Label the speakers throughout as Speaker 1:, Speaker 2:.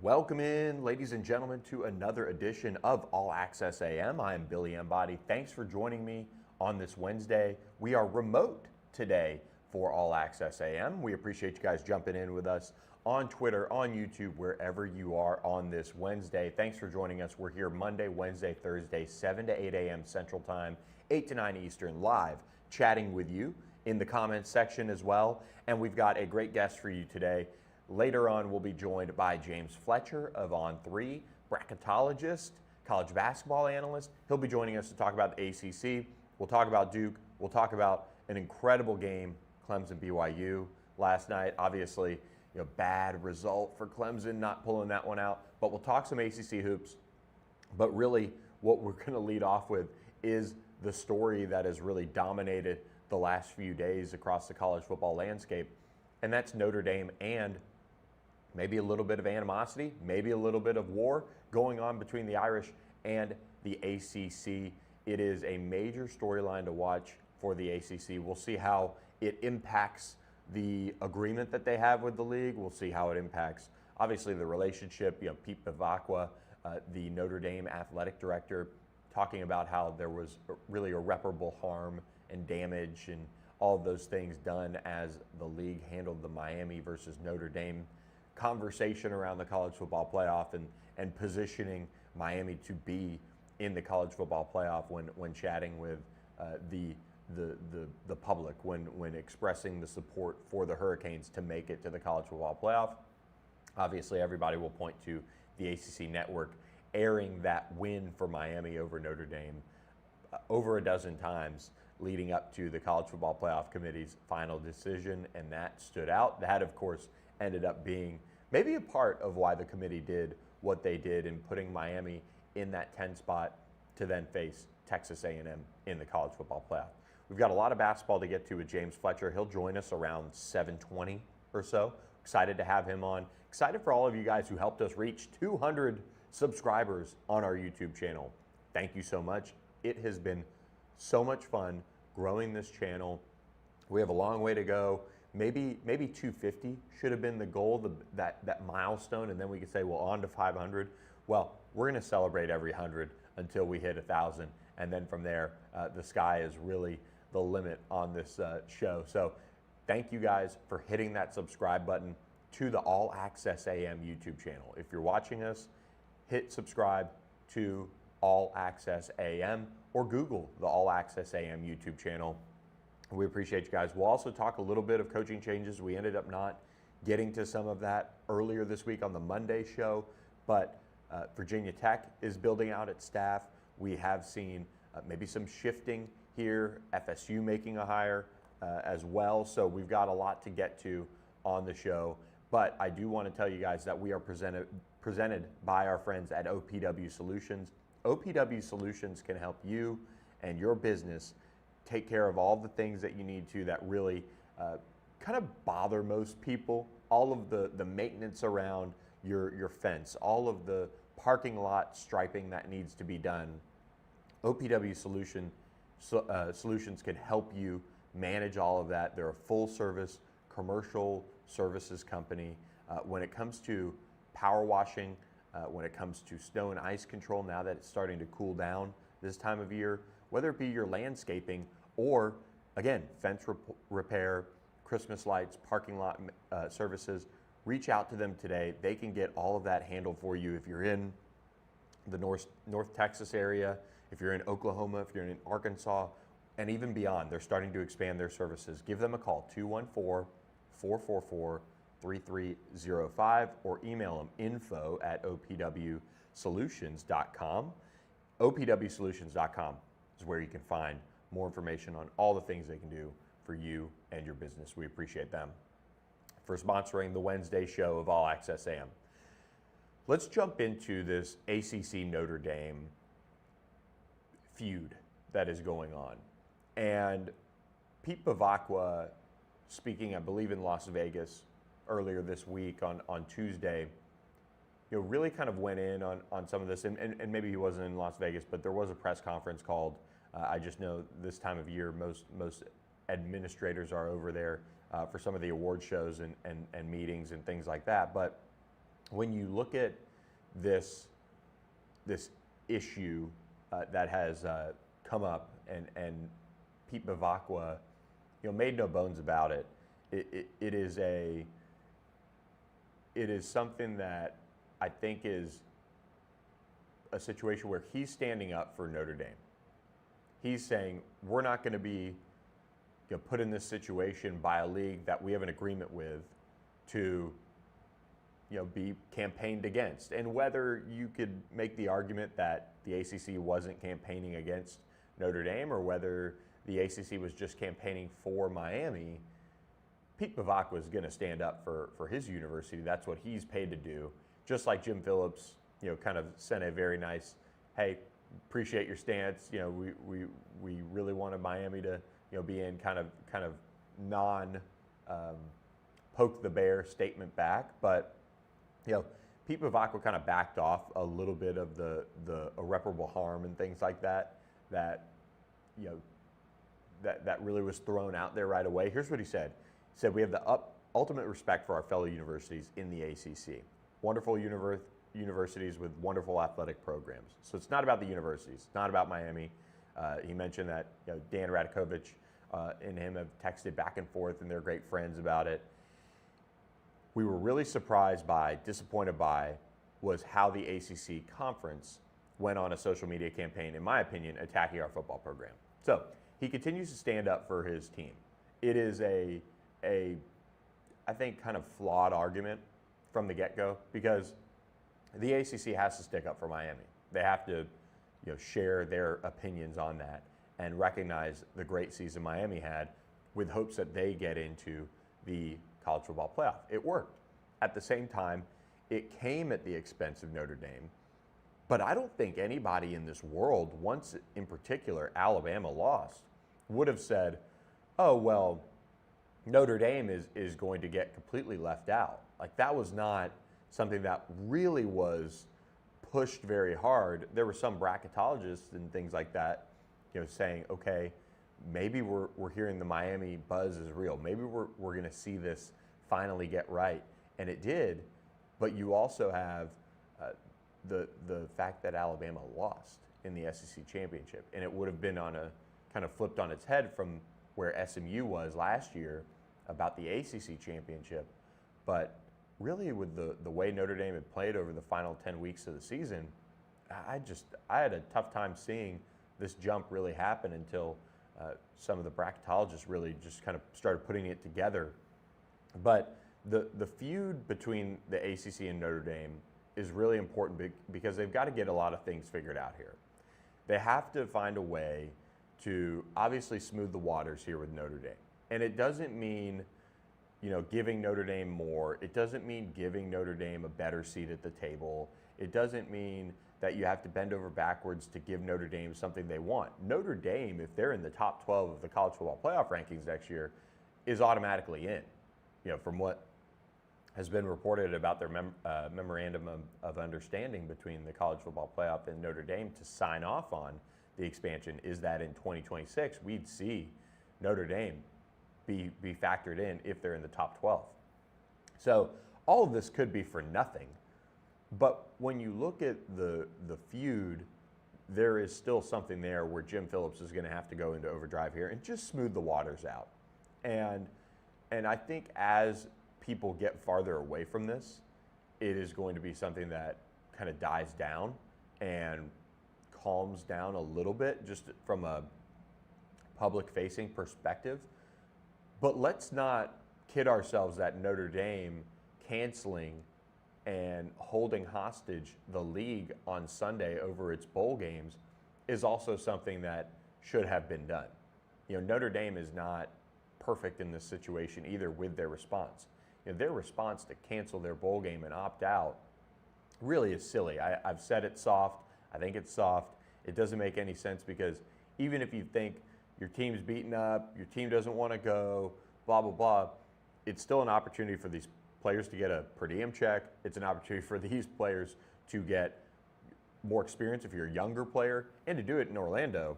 Speaker 1: Welcome in, ladies and gentlemen, to another edition of All Access AM. I am Billy Embody. Thanks for joining me on this Wednesday. We are remote today for All Access AM. We appreciate you guys jumping in with us on Twitter, on YouTube, wherever you are on this Wednesday. Thanks for joining us. We're here Monday, Wednesday, Thursday, 7 to 8 a.m. Central Time, 8 to 9 Eastern, live, chatting with you in the comments section as well. And we've got a great guest for you today. Later on, we'll be joined by James Fletcher of On3, bracketologist, college basketball analyst. He'll be joining us to talk about the ACC. We'll talk about Duke. We'll talk about an incredible game, Clemson-BYU last night. Obviously, bad result for Clemson, not pulling that one out. But we'll talk some ACC hoops. But really, what we're going to lead off with is the story that has really dominated the last few days across the college football landscape, and that's Notre Dame and maybe a little bit of animosity, maybe a little bit of war going on between the Irish and the ACC. It is a major storyline to watch for the ACC. We'll see how it impacts the agreement that they have with the league. We'll see how it impacts, obviously, the relationship. Pete Bavacqua, the Notre Dame athletic director, talking about how there was really irreparable harm and damage and all of those things done as the league handled the Miami versus Notre Dame conversation around the college football playoff and positioning Miami to be in the college football playoff when chatting with the public, when expressing the support for the Hurricanes to make it to the college football playoff. Obviously, everybody will point to the ACC network airing that win for Miami over Notre Dame over a dozen times leading up to the College Football Playoff Committee's final decision, and that stood out. That, of course, ended up being maybe a part of why the committee did what they did in putting Miami in that 10 spot to then face Texas A&M in the College Football Playoff. We've got a lot of basketball to get to with James Fletcher. He'll join us around 7:20 or so. Excited to have him on. Excited for all of you guys who helped us reach 200 subscribers on our YouTube channel. Thank you so much. It has been so much fun growing this channel. We have a long way to go. Maybe 250 should have been the goal, that milestone, and then we could say, well, on to 500. Well, we're going to celebrate every 100 until we hit 1,000, and then from there, the sky is really the limit on this show. So thank you guys for hitting that subscribe button to the All Access AM YouTube channel. If you're watching us, hit subscribe to All Access AM or Google the All Access AM YouTube channel. We appreciate you guys. We'll also talk a little bit of coaching changes. We ended up not getting to some of that earlier this week on the Monday show, but Virginia Tech is building out its staff. We have seen maybe some shifting here, FSU making a hire as well. So we've got a lot to get to on the show. But I do want to tell you guys that we are presented by our friends at OPW Solutions. OPW Solutions can help you and your business take care of all the things that you need to that really kind of bother most people. All of the maintenance around your fence, all of the parking lot striping that needs to be done. OPW Solutions can help you manage all of that. They're a full service commercial services company. When it comes to power washing, when it comes to snow and ice control, now that it's starting to cool down this time of year, whether it be your landscaping or, again, fence repair, Christmas lights, parking lot services, reach out to them today. They can get all of that handled for you. If you're in the North Texas area, if you're in Oklahoma, if you're in Arkansas, and even beyond, they're starting to expand their services. Give them a call, 214-444-3305, or email them info@opwsolutions.com. opwsolutions.com is where you can find more information on all the things they can do for you and your business. We appreciate them for sponsoring the Wednesday show of All Access AM. Let's jump into this ACC Notre Dame feud that is going on. And Pete Bavacqua, speaking, I believe, in Las Vegas earlier this week on Tuesday, really kind of went in on some of this. And maybe he wasn't in Las Vegas, but there was a press conference called. I just know this time of year, most administrators are over there for some of the award shows and meetings and things like that. But when you look at this issue that has come up, and Pete Bavacqua, made no bones about it. It is something that I think is a situation where he's standing up for Notre Dame. He's saying we're not going to be put in this situation by a league that we have an agreement with to be campaigned against. And whether you could make the argument that the ACC wasn't campaigning against Notre Dame or whether the ACC was just campaigning for Miami, Pete Bavacqua is going to stand up for his university. That's what he's paid to do. Just like Jim Phillips, kind of sent a very nice, hey, appreciate your stance. We really wanted Miami to be in kind of non poke the bear statement back, but Pete Bavacqua kind of backed off a little bit of the irreparable harm and things like that really was thrown out there right away. Here's what he said. He said, we have the ultimate respect for our fellow universities in the ACC. Wonderful universities with wonderful athletic programs. So it's not about the universities. It's not about Miami. He mentioned that Dan Radakovich and him have texted back and forth, and they're great friends about it. We were really surprised by, disappointed by, was how the ACC conference went on a social media campaign, in my opinion, attacking our football program. So he continues to stand up for his team. It is a I think, kind of flawed argument from the get-go, because the ACC has to stick up for Miami. They have to share their opinions on that and recognize the great season Miami had with hopes that they get into the college football playoff. It worked. At the same time, it came at the expense of Notre Dame, but I don't think anybody in this world, once in particular Alabama lost, would have said, oh, well, Notre Dame is going to get completely left out. Like, that was not something that really was pushed very hard. There were some bracketologists and things like that, saying, okay, maybe we're hearing the Miami buzz is real. Maybe we're going to see this finally get right. And it did, but you also have the fact that Alabama lost in the SEC championship. And it would have been on a kind of flipped on its head from where SMU was last year about the ACC championship. But really, with the way Notre Dame had played over the final 10 weeks of the season, I had a tough time seeing this jump really happen until some of the bracketologists really just kind of started putting it together. But the feud between the ACC and Notre Dame is really important because they've got to get a lot of things figured out here. They have to find a way to obviously smooth the waters here with Notre Dame. And it doesn't mean giving Notre Dame more. It doesn't mean giving Notre Dame a better seat at the table. It doesn't mean that you have to bend over backwards to give Notre Dame something they want. Notre Dame, if they're in the top 12 of the college football playoff rankings next year, is automatically in. From what has been reported about their memorandum of understanding between the college football playoff and Notre Dame to sign off on the expansion, is that in 2026 we'd see Notre Dame be factored in if they're in the top 12. So all of this could be for nothing, but when you look at the feud, there is still something there where Jim Phillips is going to have to go into overdrive here and just smooth the waters out. And I think as people get farther away from this, it is going to be something that kind of dies down and calms down a little bit just from a public-facing perspective. But let's not kid ourselves that Notre Dame canceling and holding hostage the league on Sunday over its bowl games is also something that should have been done. Notre Dame is not perfect in this situation either with their response. Their response to cancel their bowl game and opt out really is silly. I've said it's soft. I think it's soft. It doesn't make any sense because even if you think your team's beaten up, your team doesn't want to go, blah, blah, blah, it's still an opportunity for these players to get a per diem check. It's an opportunity for these players to get more experience if you're a younger player, and to do it in Orlando.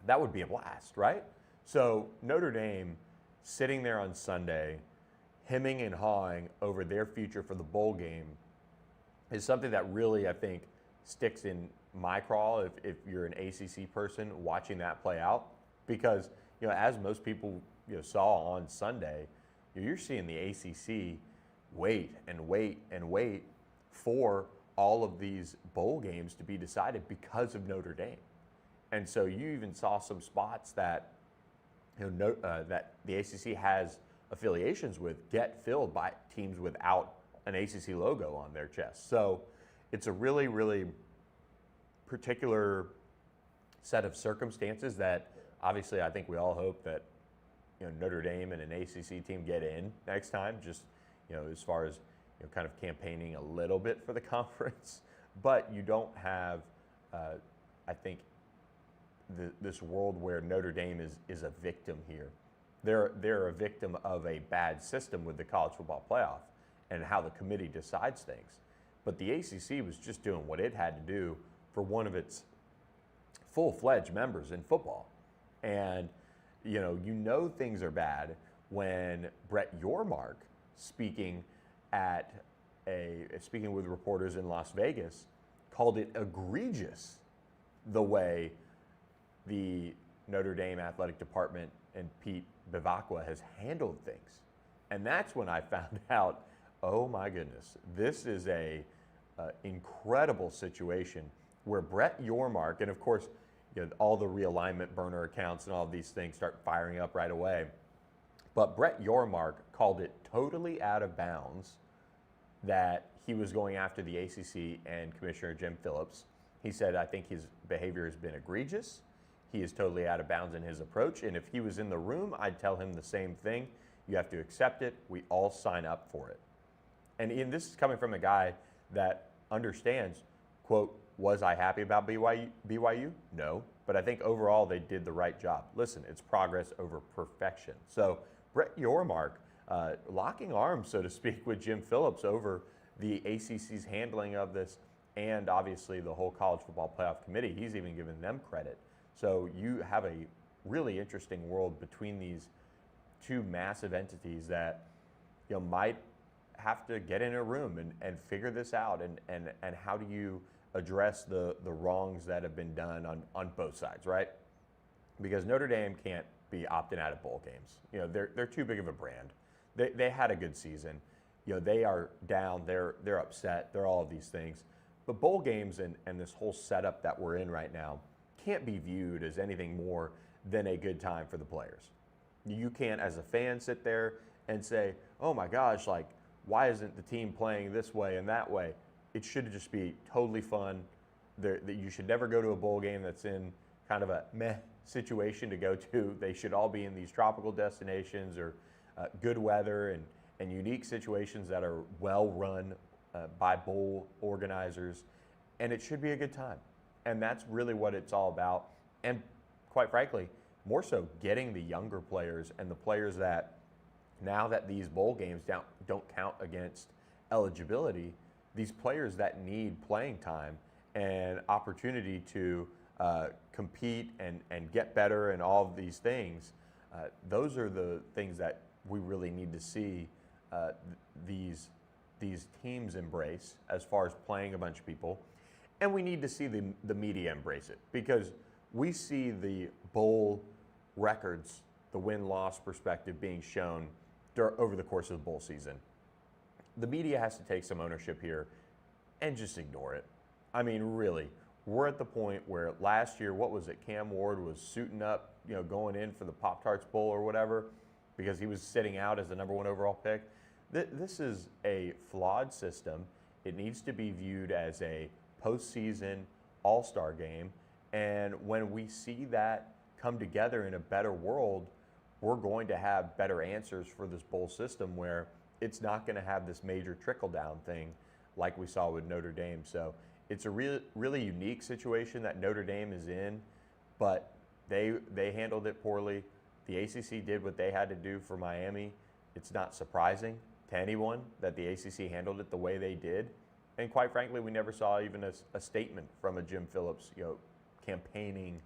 Speaker 1: That would be a blast, right? So Notre Dame sitting there on Sunday, hemming and hawing over their future for the bowl game is something that really, I think, sticks in my craw if you're an ACC person watching that play out. Because, as most people saw on Sunday, you're seeing the ACC wait and wait and wait for all of these bowl games to be decided because of Notre Dame. And so you even saw some spots that that the ACC has affiliations with get filled by teams without an ACC logo on their chest. So it's a really, really particular set of circumstances that obviously I think we all hope that Notre Dame and an ACC team get in next time, just as far as kind of campaigning a little bit for the conference. But you don't have, I think, this world where Notre Dame is a victim here. They're a victim of a bad system with the college football playoff and how the committee decides things. But the ACC was just doing what it had to do for one of its full-fledged members in football. And things are bad when Brett Yormark, speaking with reporters in Las Vegas, called it egregious the way the Notre Dame athletic department and Pete Bevacqua has handled things. And that's when I found out, oh my goodness, this is a incredible situation where Brett Yormark, and of course, all the realignment burner accounts and all of these things start firing up right away. But Brett Yormark called it totally out of bounds that he was going after the ACC and Commissioner Jim Phillips. He said, I think his behavior has been egregious. He is totally out of bounds in his approach. And if he was in the room, I'd tell him the same thing. You have to accept it. We all sign up for it. And Ian, this is coming from a guy that understands, quote, was I happy about BYU? No. But I think overall they did the right job. Listen, it's progress over perfection. So Brett Yormark locking arms, so to speak, with Jim Phillips over the ACC's handling of this and obviously the whole college football playoff committee. He's even given them credit. So you have a really interesting world between these two massive entities that might have to get in a room and figure this out and how do you address the wrongs that have been done on both sides, right? Because Notre Dame can't be opting out of bowl games. They're too big of a brand. They had a good season. They are down. They're upset. They're all of these things. But bowl games and this whole setup that we're in right now can't be viewed as anything more than a good time for the players. You can't, as a fan, sit there and say, oh my gosh, like, why isn't the team playing this way and that way? It should just be totally fun. That you should never go to a bowl game that's in kind of a meh situation to go to. They should all be in these tropical destinations or good weather and unique situations that are well run by bowl organizers. And it should be a good time. And that's really what it's all about. And quite frankly, more so getting the younger players and the players that now that these bowl games don't count against eligibility, these players that need playing time and opportunity to compete and get better and all of these things, those are the things that we really need to see these teams embrace as far as playing a bunch of people. And we need to see the media embrace it, because we see the bowl records, the win-loss perspective being shown over the course of the bowl season. The media has to take some ownership here and just ignore it. I mean, really, we're at the point where last year, what was it, Cam Ward was suiting up, going in for the Pop-Tarts Bowl or whatever because he was sitting out as the number 1 overall pick. This is a flawed system. It needs to be viewed as a postseason all-star game. And when we see that come together in a better world, we're going to have better answers for this bowl system where it's not going to have this major trickle-down thing like we saw with Notre Dame. So it's a really unique situation that Notre Dame is in, but they handled it poorly. The ACC did what they had to do for Miami. It's not surprising to anyone that the ACC handled it the way they did. And quite frankly, we never saw even a statement from a Jim Phillips, campaigning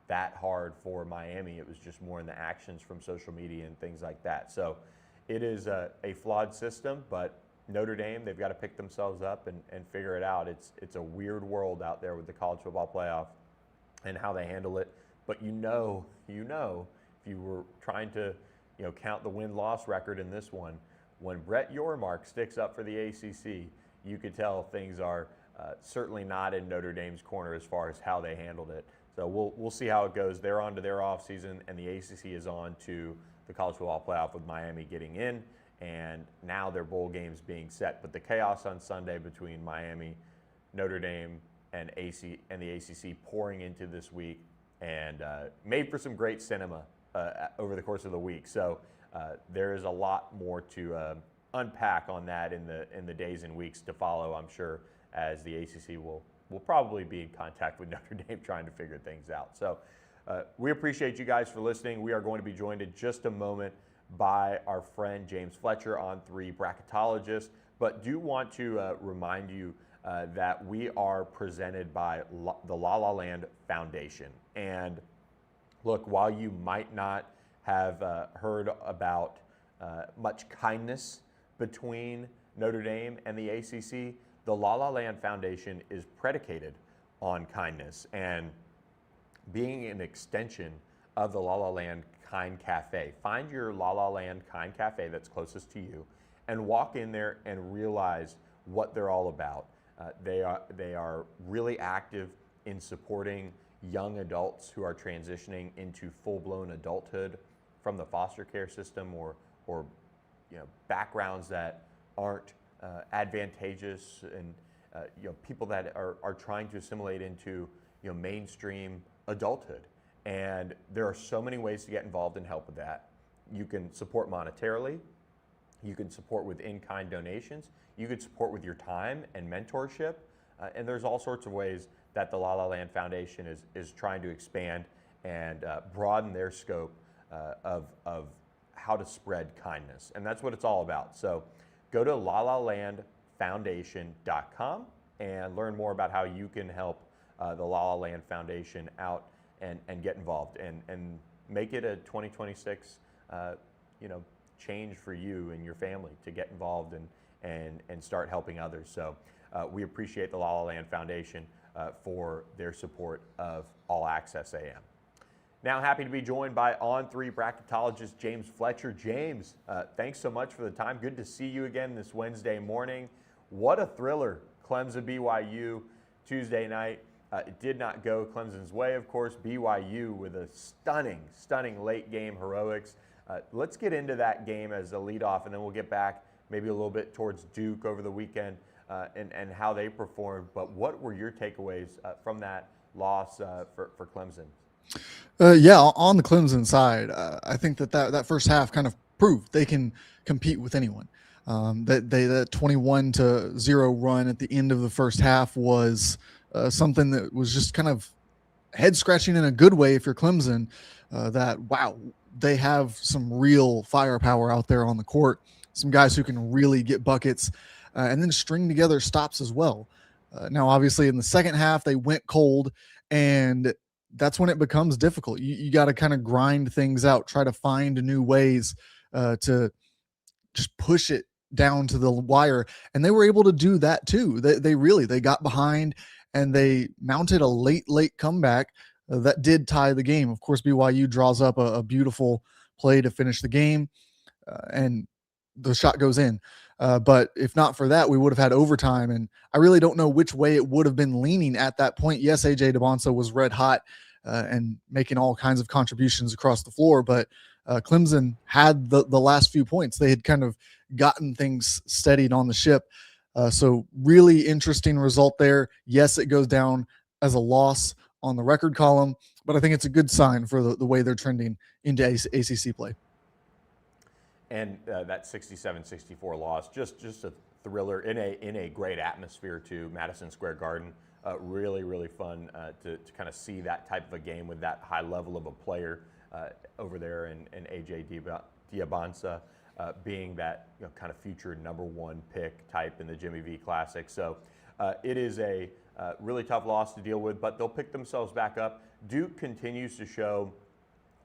Speaker 1: that hard for Miami. It was just more in the actions from social media and things like that. So it is a flawed system, but Notre Dame, they've got to pick themselves up and figure it out. It's a weird world out there with the college football playoff and how they handle it. But you know, if you were trying to, count the win-loss record in this one, when Brett Yormark sticks up for the ACC, you could tell things are certainly not in Notre Dame's corner as far as how they handled it. So we'll see how it goes. They're on to their offseason, and the ACC is on to the college football playoff with Miami getting in, and now their bowl games being set. But the chaos on Sunday between Miami, Notre Dame, and the ACC pouring into this week, and made for some great cinema over the course of the week. So there is a lot more to unpack on that in the days and weeks to follow, I'm sure, as the ACC will probably be in contact with Notre Dame trying to figure things out. So we appreciate you guys for listening. We are going to be joined in just a moment by our friend James Fletcher, On3 bracketologist, but do want to remind you that we are presented by the La La Land Foundation. And look, while you might not have heard about much kindness between Notre Dame and the ACC, the La La Land Foundation is predicated on kindness and being an extension of the La La Land Kind Cafe. Find your La La Land Kind Cafe that's closest to you and walk in there and realize what they're all about. They are really active in supporting young adults who are transitioning into full-blown adulthood from the foster care system or backgrounds that aren't advantageous, and people that are trying to assimilate into mainstream adulthood. And there are so many ways to get involved and help with that. You can support monetarily, you can support with in-kind donations, you could support with your time and mentorship, and there's all sorts of ways that the La La Land Foundation is trying to expand and broaden their scope of how to spread kindness. And that's what it's all about. So go to lalalandfoundation.com and learn more about how you can help the La La Land Foundation out and get involved and make it a 2026 change for you and your family to get involved and start helping others. So we appreciate the La La Land Foundation for their support of All Access AM. Now happy to be joined by On3 bracketologist James Fletcher. James, thanks so much for the time. Good to see you again this Wednesday morning. What a thriller, Clemson BYU Tuesday night. It did not go Clemson's way, of course. BYU with a stunning late game heroics. Let's get into that game as a leadoff, and then we'll get back maybe a little bit towards Duke over the weekend and how they performed. But what were your takeaways from that loss for Clemson?
Speaker 2: On the Clemson side, I think that first half kind of proved they can compete with anyone. That 21-0 run at the end of the first half was something that was just kind of head scratching in a good way if you're Clemson. They have some real firepower out there on the court, some guys who can really get buckets and then string together stops as well. Now, obviously, in the second half, they went cold, and that's when it becomes difficult. You got to kind of grind things out, try to find new ways to just push it down to the wire. And they were able to do that too. They got behind and they mounted a late comeback that did tie the game. Of course, BYU draws up a beautiful play to finish the game and the shot goes in. But if not for that, we would have had overtime. And I really don't know which way it would have been leaning at that point. Yes, AJ DeBonsa was red hot and making all kinds of contributions across the floor. But Clemson had the last few points. They had kind of gotten things steadied on the ship. So really interesting result there. Yes, it goes down as a loss on the record column, but I think it's a good sign for the way they're trending into ACC play.
Speaker 1: And that 67-64 loss, just a thriller in a great atmosphere too. Madison Square Garden, really fun to kind of see that type of a game with that high level of a player over there, and AJ Diabanza being that kind of future #1 pick type in the Jimmy V Classic. So it is a really tough loss to deal with, but they'll pick themselves back up. Duke continues to show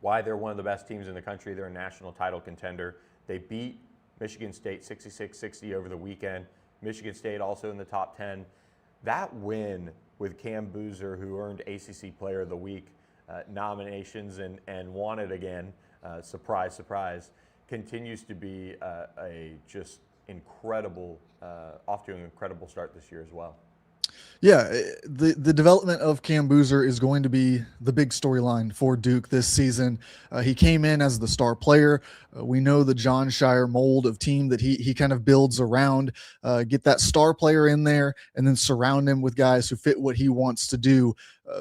Speaker 1: why they're one of the best teams in the country. They're a national title contender. They beat Michigan State 66-60 over the weekend. Michigan State also in the top 10. That win with Cam Boozer, who earned ACC Player of the Week nominations and won it again, surprise, surprise, continues to be a just incredible, off to an incredible start this year as well.
Speaker 2: Yeah, the development of Cam Boozer is going to be the big storyline for Duke this season. He came in as the star player. We know the John Shire mold of team that he kind of builds around. Get that star player in there and then surround him with guys who fit what he wants to do.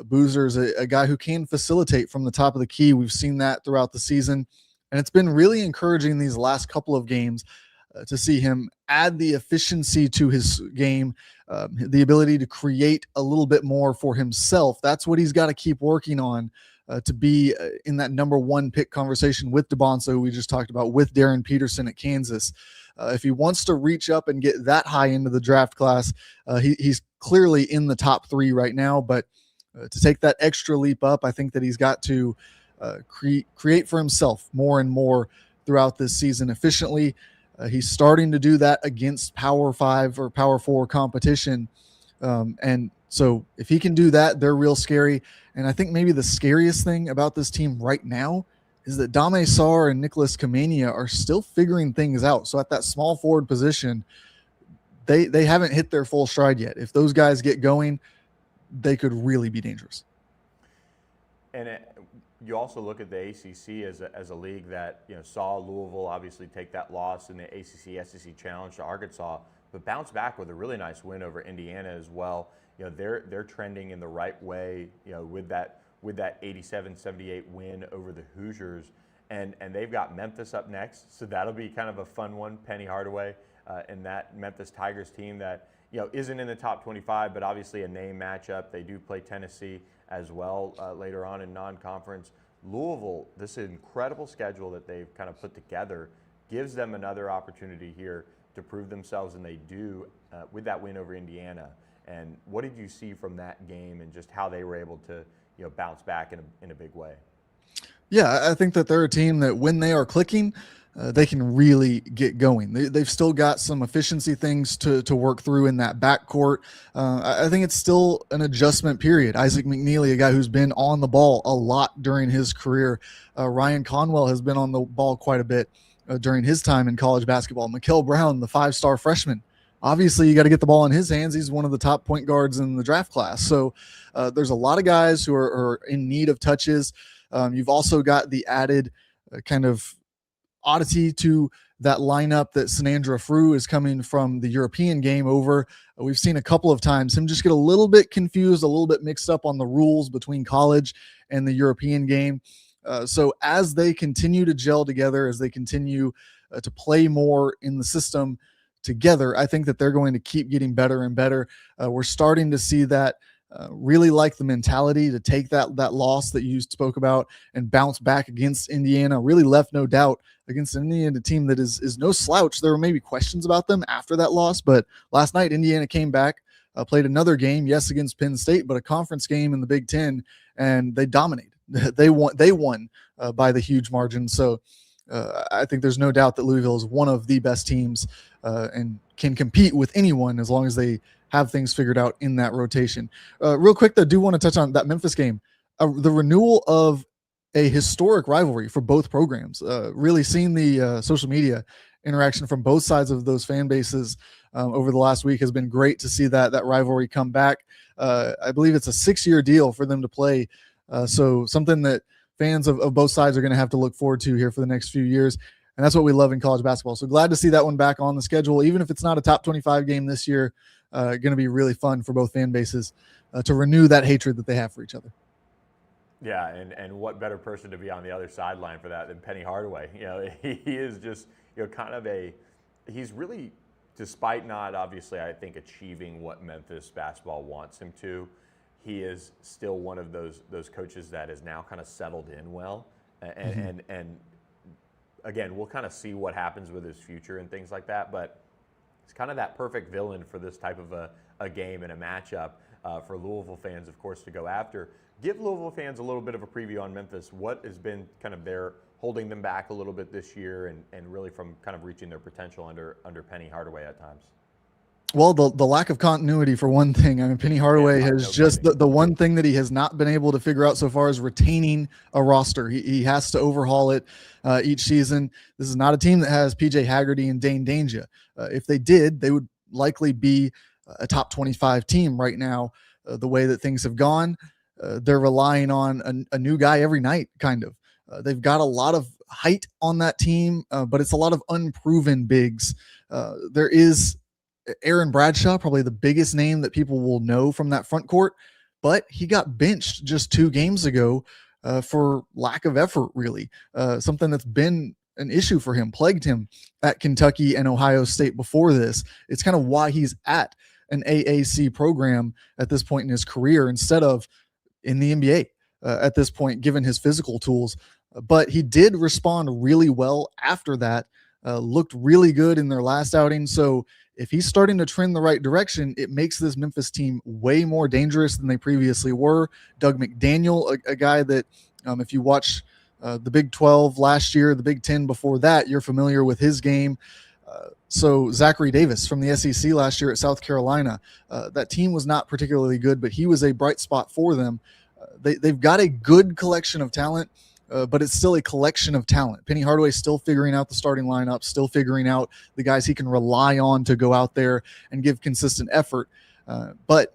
Speaker 2: Boozer is a guy who can facilitate from the top of the key. We've seen that throughout the season, and it's been really encouraging these last couple of games to see him add the efficiency to his game, the ability to create a little bit more for himself. That's what he's got to keep working on to be in that number one pick conversation with DeBonso, who we just talked about, with Darren Peterson at Kansas. If he wants to reach up and get that high into the draft class, he's clearly in the top 3 right now. But to take that extra leap up, I think that he's got to create for himself more and more throughout this season efficiently. He's starting to do that against Power 5 or Power 4 competition. And so if he can do that, they're real scary. And I think maybe the scariest thing about this team right now is that Dame Sarr and Nicholas Kamania are still figuring things out. So at that small forward position, they haven't hit their full stride yet. If those guys get going, they could really be dangerous.
Speaker 1: And you also look at the ACC as a league that saw Louisville obviously take that loss in the ACC SEC Challenge to Arkansas, but bounce back with a really nice win over Indiana as well. They're trending in the right way. With that 87-78 win over the Hoosiers, and they've got Memphis up next, so that'll be kind of a fun one. Penny Hardaway and that Memphis Tigers team that isn't in the top 25, but obviously a name matchup. They do play Tennessee as well later on in non-conference. Louisville, this incredible schedule that they've kind of put together gives them another opportunity here to prove themselves, and they do with that win over Indiana. And what did you see from that game and just how they were able to bounce back in a big way?
Speaker 2: Yeah, I think that they're a team that when they are clicking, they can really get going. They've still got some efficiency things to work through in that backcourt. I think it's still an adjustment period. Isaac McNeely, a guy who's been on the ball a lot during his career. Ryan Conwell has been on the ball quite a bit during his time in college basketball. Mikal Brown, the 5-star freshman. Obviously, you got to get the ball in his hands. He's one of the top point guards in the draft class. So there's a lot of guys who are in need of touches. You've also got the added kind of oddity to that lineup that Sanandra Frew is coming from the European game over. We've seen a couple of times him just get a little bit confused, a little bit mixed up on the rules between college and the European game. So as they continue to gel together, as they continue to play more in the system together, I think that they're going to keep getting better and better. We're starting to see that. Really like the mentality to take that loss that you spoke about and bounce back against Indiana. Really left no doubt against an Indiana team that is no slouch. There were maybe questions about them after that loss, but last night Indiana came back, played another game, yes, against Penn State, but a conference game in the Big Ten, and they dominated. They won by the huge margin. So I think there's no doubt that Louisville is one of the best teams and can compete with anyone as long as they have things figured out in that rotation. Real quick, though, I do want to touch on that Memphis game. The renewal of a historic rivalry for both programs. Really seeing the social media interaction from both sides of those fan bases over the last week has been great to see that rivalry come back. I believe it's a 6-year deal for them to play. So something that fans of both sides are going to have to look forward to here for the next few years. And that's what we love in college basketball. So glad to see that one back on the schedule. Even if it's not a top 25 game this year, going to be really fun for both fan bases to renew that hatred that they have for each other.
Speaker 1: Yeah, and what better person to be on the other sideline for that than Penny Hardaway? He is just kind of he's really, despite not obviously I think achieving what Memphis basketball wants him to, he is still one of those coaches that is now kind of settled in well, and again, we'll kind of see what happens with his future and things like that, but it's kind of that perfect villain for this type of a game and a matchup for Louisville fans, of course, to go after. Give Louisville fans a little bit of a preview on Memphis. What has been kind of their holding them back a little bit this year and really from kind of reaching their potential under Penny Hardaway at times?
Speaker 2: Well, the lack of continuity for one thing. I mean, Penny Hardaway has just the one thing that he has not been able to figure out so far is retaining a roster. He has to overhaul it each season. This is not a team that has PJ Haggerty and Dane Danger. If they did, they would likely be a top 25 team right now. The way that things have gone, they're relying on a new guy every night, kind of. They've got a lot of height on that team, but it's a lot of unproven bigs. There is Aaron Bradshaw, probably the biggest name that people will know from that front court, but he got benched just 2 games ago for lack of effort, really. Something that's been an issue for him, plagued him at Kentucky and Ohio State before this. It's kind of why he's at an AAC program at this point in his career instead of in the NBA at this point, given his physical tools. But he did respond really well after that, looked really good in their last outing. So if he's starting to trend the right direction, it makes this Memphis team way more dangerous than they previously were. Doug McDaniel, a guy that if you watch the Big 12 last year, the Big 10 before that, you're familiar with his game. So Zachary Davis from the SEC last year at South Carolina, that team was not particularly good, but he was a bright spot for them. They've got a good collection of talent, but it's still a collection of talent. Penny Hardaway still figuring out the starting lineup, still figuring out the guys he can rely on to go out there and give consistent effort. But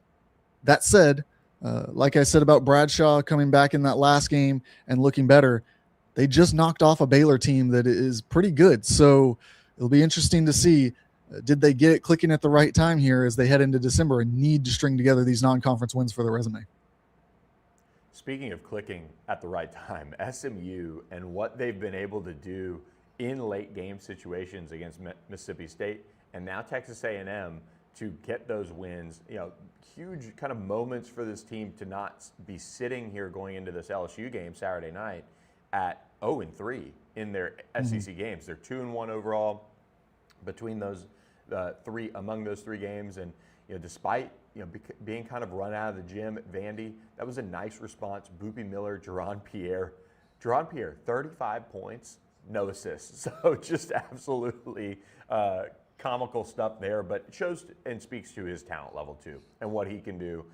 Speaker 2: that said, like I said about Bradshaw coming back in that last game and looking better, they just knocked off a Baylor team that is pretty good. So it'll be interesting to see, did they get it clicking at the right time here as they head into December and need to string together these non-conference wins for their resume?
Speaker 1: Speaking of clicking at the right time, SMU and what they've been able to do in late game situations against Mississippi State and now Texas A&M to get those wins, huge kind of moments for this team to not be sitting here going into this LSU game Saturday night at 0-3 in their SEC games. They're 2-1 overall between those among those 3 games, and despite being kind of run out of the gym at Vandy, that was a nice response. Boopy Miller, Jaron Pierre, 35 points, no assists. So just absolutely comical stuff there, but it shows and speaks to his talent level too, and what he can do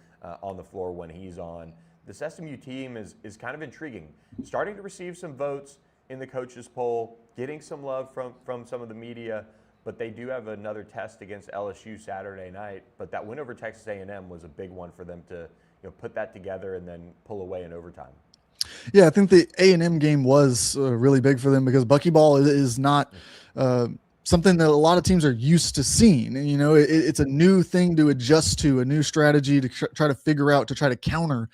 Speaker 1: on the floor when he's on. This SMU team is kind of intriguing, starting to receive some votes in the coaches poll, getting some love from some of the media. But they do have another test against LSU Saturday night. But that win over Texas A&M was a big one for them to put that together and then pull away in overtime.
Speaker 2: Yeah, I think the A&M game was really big for them because buckyball is not something that a lot of teams are used to seeing. And, it's a new thing to adjust to, a new strategy to try to figure out, to try to counter,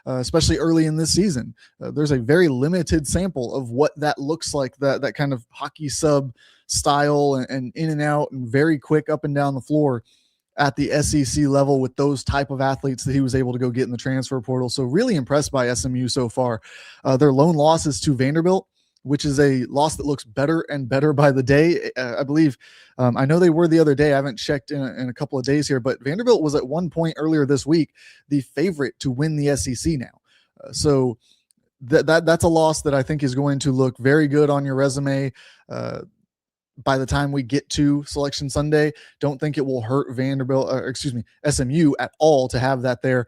Speaker 2: especially early in this season. There's a very limited sample of what that looks like, that kind of hockey sub style and in and out and very quick up and down the floor at the SEC level with those type of athletes that he was able to go get in the transfer portal. So really impressed by SMU so far. Their lone loss is to Vanderbilt, which is a loss that looks better and better by the day. I believe, I know they were the other day. I haven't checked in a couple of days here, but Vanderbilt was at one point earlier this week the favorite to win the SEC now. So that's a loss that I think is going to look very good on your resume. By the time we get to Selection Sunday, don't think it will hurt SMU at all to have that there.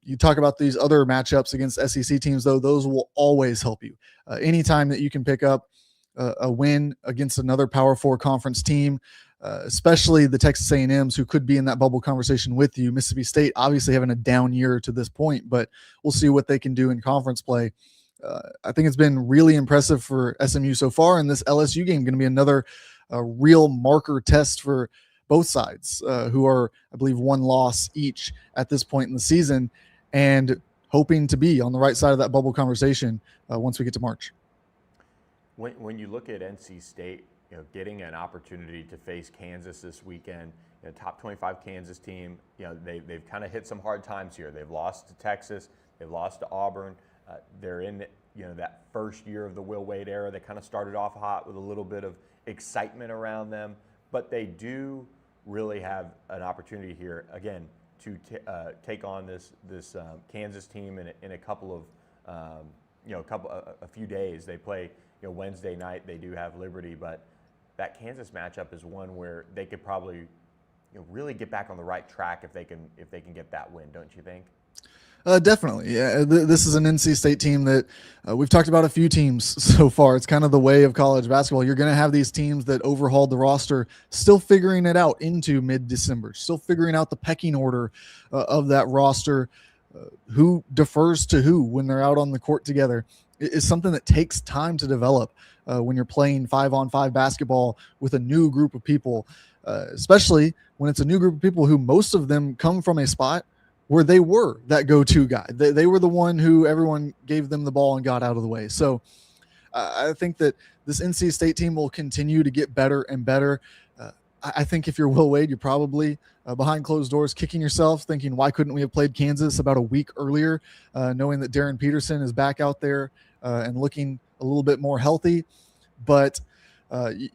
Speaker 2: You talk about these other matchups against SEC teams, though, those will always help you. Anytime that you can pick up a win against another Power 4 conference team, especially the Texas A&Ms who could be in that bubble conversation with you. Mississippi State obviously having a down year to this point, but we'll see what they can do in conference play. I think it's been really impressive for SMU so far, and this LSU game going to be another real marker test for both sides, who are, I believe, 1 loss each at this point in the season, and hoping to be on the right side of that bubble conversation once we get to March.
Speaker 1: When you look at NC State, getting an opportunity to face Kansas this weekend, top 25 Kansas team, they've kind of hit some hard times here. They've lost to Texas, they've lost to Auburn. They're in that first year of the Will Wade era. They kind of started off hot with a little bit of excitement around them, but they do really have an opportunity here again to take on this Kansas team in a couple of a few days. They play Wednesday night. They do have Liberty, but that Kansas matchup is one where they could probably really get back on the right track if they can get that win, don't you think?
Speaker 2: Definitely. Yeah, this is an NC State team that we've talked about a few teams so far. It's kind of the way of college basketball. You're going to have these teams that overhauled the roster, still figuring it out into mid-December, still figuring out the pecking order of that roster, who defers to who when they're out on the court together. It's something that takes time to develop when you're playing 5-on-5 basketball with a new group of people, especially when it's a new group of people who most of them come from a spot where they were that go-to guy. They were the one who everyone gave them the ball and got out of the way. So I think that this NC State team will continue to get better and better. I think if you're Will Wade, you're probably behind closed doors kicking yourself, thinking, why couldn't we have played Kansas about a week earlier, knowing that Darren Peterson is back out there and looking a little bit more healthy. But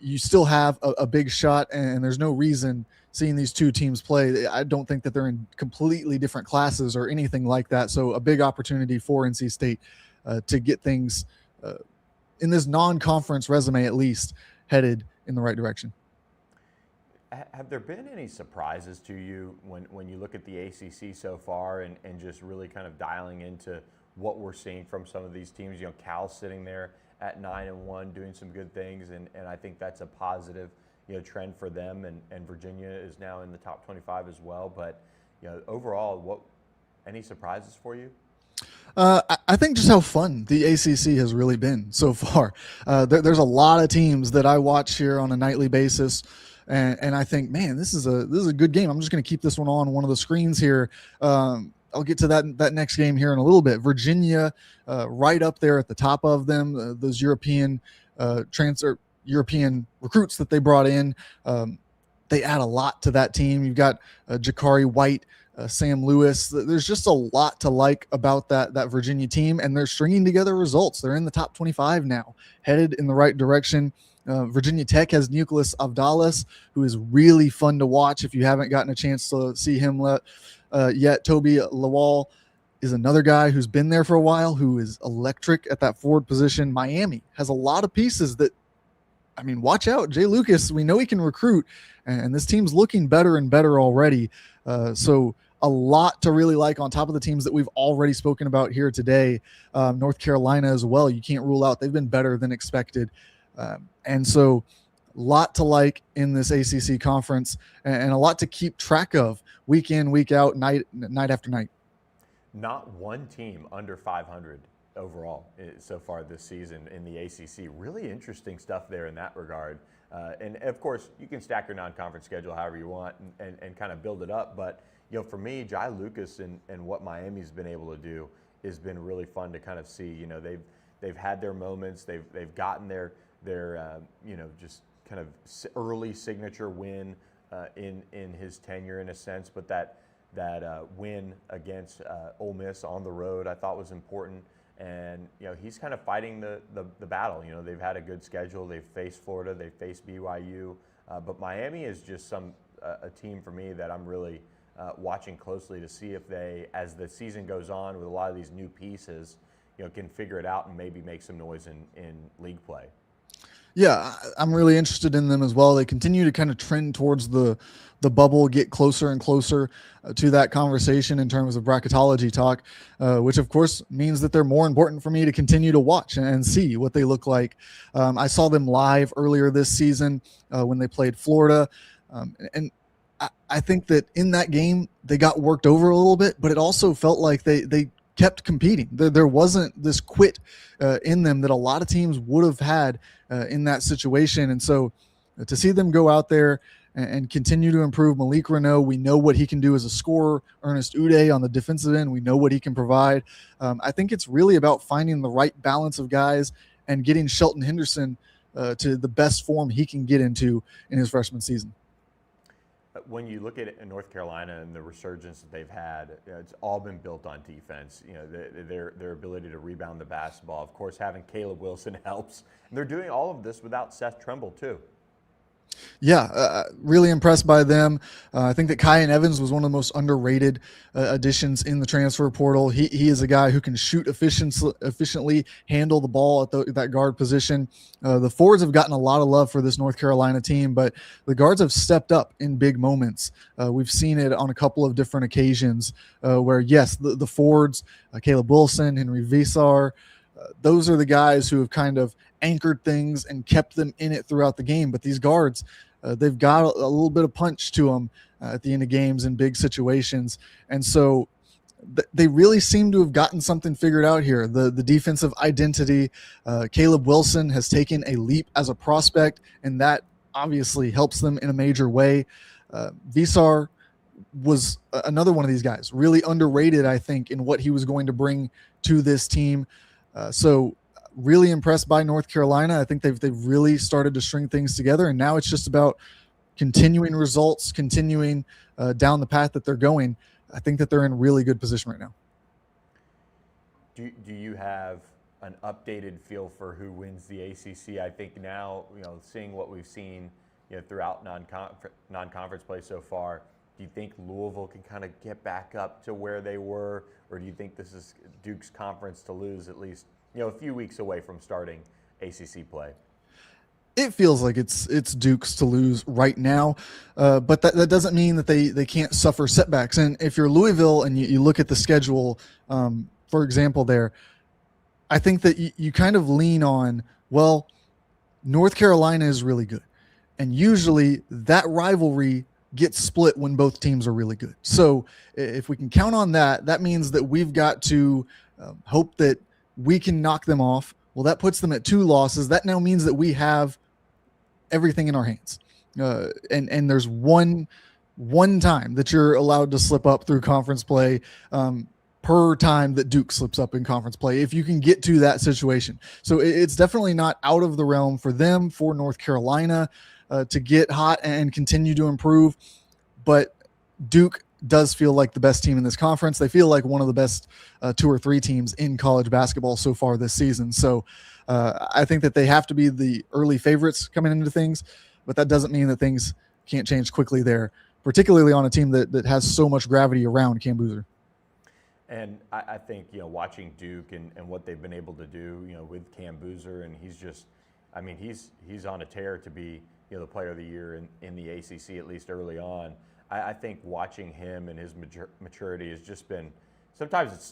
Speaker 2: you still have a big shot, and there's no reason seeing these two teams play. I don't think that they're in completely different classes or anything like that. So a big opportunity for NC State to get things in this non-conference resume, at least, headed in the right direction.
Speaker 1: Have there been any surprises to you when you look at the ACC so far and just really kind of dialing into what we're seeing from some of these teams? Cal's sitting there at 9-1 doing some good things, and I think that's a positive trend for them, and Virginia is now in the top 25 as well. But overall, any surprises for you?
Speaker 2: I think just how fun the ACC has really been so far. There's a lot of teams that I watch here on a nightly basis, and I think, man, this is a good game. I'm just going to keep this one on of the screens here. I'll get to that next game here in a little bit. Virginia, right up there at the top of them. Those European European recruits that they brought in, they add a lot to that team. You've got Jakari White, Sam Lewis. There's just a lot to like about that Virginia team, and they're stringing together results. They're in the top 25 now, headed in the right direction. Virginia Tech has Nicholas Avdalas, who is really fun to watch if you haven't gotten a chance to see him yet. Toby Lawal is another guy who's been there for a while, who is electric at that forward position. Miami has a lot of pieces that, watch out. Jay Lucas, we know he can recruit, and this team's looking better and better already. So a lot to really like on top of the teams that we've already spoken about here today. North Carolina as well. You can't rule out. They've been better than expected. And so a lot to like in this ACC conference, and a lot to keep track of week in, week out, night after night.
Speaker 1: Not one team under 500 overall so far this season in the ACC. Really interesting stuff there in that regard. And of course, you can stack your non-conference schedule however you want and kind of build it up. But for me, Jai Lucas and what Miami's been able to do has been really fun to kind of see. They've had their moments. They've gotten their just kind of early signature win in his tenure in a sense. But that win against Ole Miss on the road I thought was important. And he's kind of fighting the battle. They've had a good schedule. They've faced Florida. They've faced BYU. But Miami is just a team for me that I'm really watching closely to see if they, as the season goes on with a lot of these new pieces, can figure it out and maybe make some noise in league play.
Speaker 2: Yeah, I'm really interested in them as well. They continue to kind of trend towards the bubble, get closer and closer to that conversation in terms of bracketology talk, which of course means that they're more important for me to continue to watch and see what they look like. I saw them live earlier this season when they played Florida, and I think that in that game they got worked over a little bit, but it also felt like they kept competing. There wasn't this quit in them that a lot of teams would have had in that situation. And so to see them go out there and continue to improve. Malik Renault, we know what he can do as a scorer. Ernest Uday on the defensive end, we know what he can provide. I think it's really about finding the right balance of guys and getting Shelton Henderson to the best form he can get into in his freshman season.
Speaker 1: When you look at it in North Carolina and the resurgence that they've had, it's all been built on defense. Their ability to rebound the basketball. Of course, having Caleb Wilson helps. And they're doing all of this without Seth Trimble too.
Speaker 2: Yeah, really impressed by them. I think that Kyan Evans was one of the most underrated additions in the transfer portal. He is a guy who can shoot efficiently, handle the ball at that guard position. The forwards have gotten a lot of love for this North Carolina team, but the guards have stepped up in big moments. We've seen it on a couple of different occasions where, yes, the forwards, Caleb Wilson, Henry Visar, those are the guys who have kind of anchored things and kept them in it throughout the game. But these guards, they've got a little bit of punch to them at the end of games in big situations. And so they really seem to have gotten something figured out here. The defensive identity, Caleb Wilson has taken a leap as a prospect, and that obviously helps them in a major way. Visar was another one of these guys, really underrated, I think, in what he was going to bring to this team. So really impressed by North Carolina. I think they've really started to string things together, and now it's just about continuing results, continuing down the path that they're going. I think that they're in really good position right now.
Speaker 1: Do you have an updated feel for who wins the ACC? I think now, seeing what we've seen, throughout non-conference play so far, do you think Louisville can kind of get back up to where they were, or do you think this is Duke's conference to lose at least, a few weeks away from starting ACC play?
Speaker 2: It feels like it's Duke's to lose right now, but that doesn't mean that they can't suffer setbacks. And if you're Louisville and you look at the schedule, for example, there, I think that you kind of lean on, well, North Carolina is really good, and usually that rivalry gets split when both teams are really good. So if we can count on that, that means that we've got to hope that we can knock them off. Well, that puts them at 2 losses. That now means that we have everything in our hands. And there's one time that you're allowed to slip up through conference play per time that Duke slips up in conference play, if you can get to that situation. So it's definitely not out of the realm for them, for North Carolina, to get hot and continue to improve. But Duke does feel like the best team in this conference. They feel like one of the best 2 or 3 teams in college basketball so far this season. So I think that they have to be the early favorites coming into things, but that doesn't mean that things can't change quickly there, particularly on a team that has so much gravity around Cam Boozer.
Speaker 1: And I think, watching Duke and what they've been able to do, with Cam Boozer, and he's just, he's on a tear to be, the player of the year in the ACC, at least early on. I think watching him and his maturity has just been, sometimes it's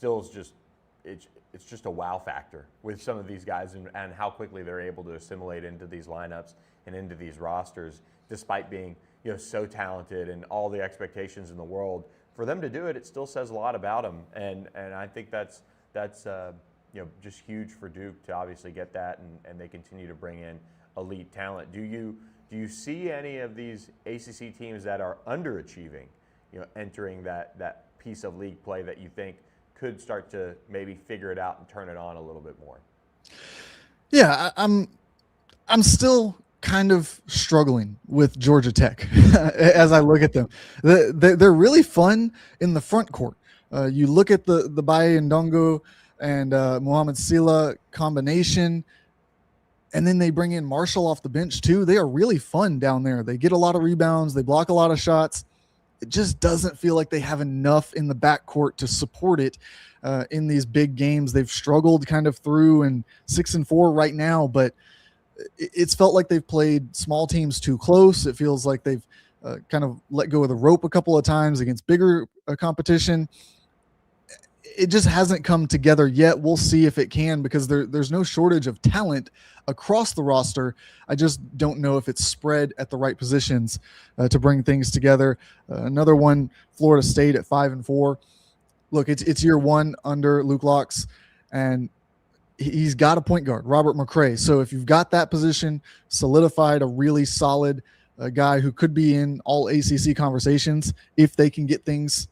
Speaker 1: just a wow factor with some of these guys and how quickly they're able to assimilate into these lineups and into these rosters, despite being, so talented and all the expectations in the world. For them to do it, it still says a lot about them, and I think that's just huge for Duke to obviously get that, and they continue to bring in elite talent. Do you see any of these ACC teams that are underachieving, entering that piece of league play that you think could start to maybe figure it out and turn it on a little bit more?
Speaker 2: Yeah, I'm still kind of struggling with Georgia Tech as I look at them. They're really fun in the front court. You look at the Baye Ndongo and Mohamed Sila combination, and then they bring in Marshall off the bench too. They are really fun down there. They get a lot of rebounds. They block a lot of shots. It just doesn't feel like they have enough in the backcourt to support it in these big games. They've struggled kind of through, and 6-4 right now, but it's felt like they've played small teams too close. It feels like they've kind of let go of the rope a couple of times against bigger competition. It just hasn't come together yet. We'll see if it can, because there's no shortage of talent across the roster. I just don't know if it's spread at the right positions to bring things together. Another one, Florida State at 5-4. Look, it's year 1 under Luke Locks, and he's got a point guard, Robert McCray. So if you've got that position solidified, a really solid guy who could be in all ACC conversations if they can get things